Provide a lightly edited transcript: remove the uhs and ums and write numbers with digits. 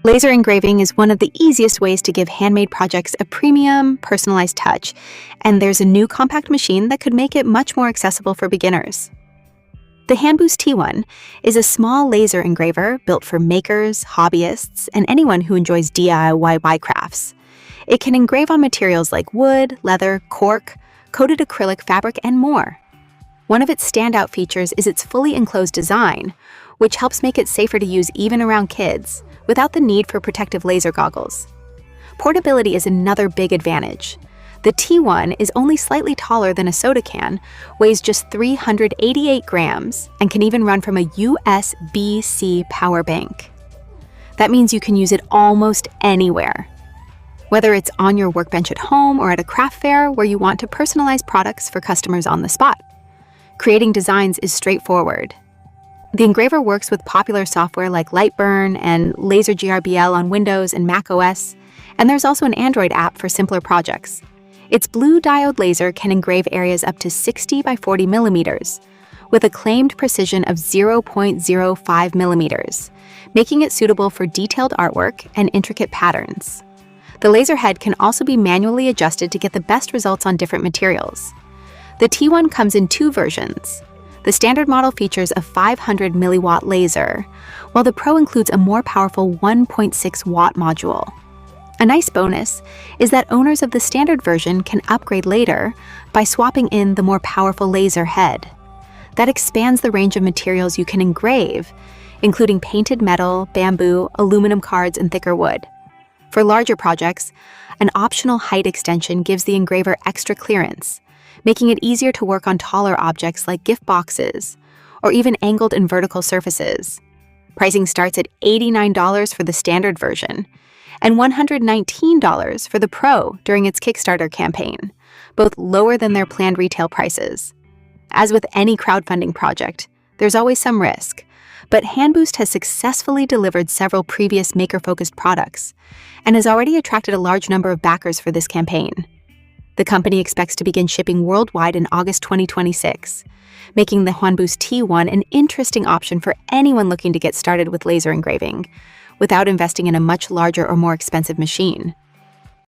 Laser engraving is one of the easiest ways to give handmade projects a premium, personalized touch, and there's a new compact machine that could make it much more accessible for beginners. The Hanboost T1 is a small laser engraver built for makers, hobbyists, and anyone who enjoys DIY crafts. It can engrave on materials like wood, leather, cork, coated acrylic fabric, and more. One of its standout features is its fully enclosed design, which helps make it safer to use even around kids, without the need for protective laser goggles. Portability is another big advantage. The T1 is only slightly taller than a soda can, weighs just 388 grams, and can even run from a USB-C power bank. That means you can use it almost anywhere. Whether it's on your workbench at home or at a craft fair where you want to personalize products for customers on the spot. Creating designs is straightforward. The engraver works with popular software like LightBurn and LaserGRBL on Windows and Mac OS, and there's also an Android app for simpler projects. Its blue diode laser can engrave areas up to 60 by 40 millimeters, with a claimed precision of 0.05 millimeters, making it suitable for detailed artwork and intricate patterns. The laser head can also be manually adjusted to get the best results on different materials. The T1 comes in two versions. The standard model features a 500 milliwatt laser, while the Pro includes a more powerful 1.6 watt module. A nice bonus is that owners of the standard version can upgrade later by swapping in the more powerful laser head. That expands the range of materials you can engrave, including painted metal, bamboo, aluminum cards, and thicker wood. For larger projects, an optional height extension gives the engraver extra clearance, making it easier to work on taller objects like gift boxes, or even angled and vertical surfaces. Pricing starts at $89 for the standard version, and $119 for the Pro during its Kickstarter campaign, both lower than their planned retail prices. As with any crowdfunding project, there's always some risk, but Hanboost has successfully delivered several previous maker-focused products, and has already attracted a large number of backers for this campaign. The company expects to begin shipping worldwide in August 2026, making the Hanboost T1 an interesting option for anyone looking to get started with laser engraving, without investing in a much larger or more expensive machine.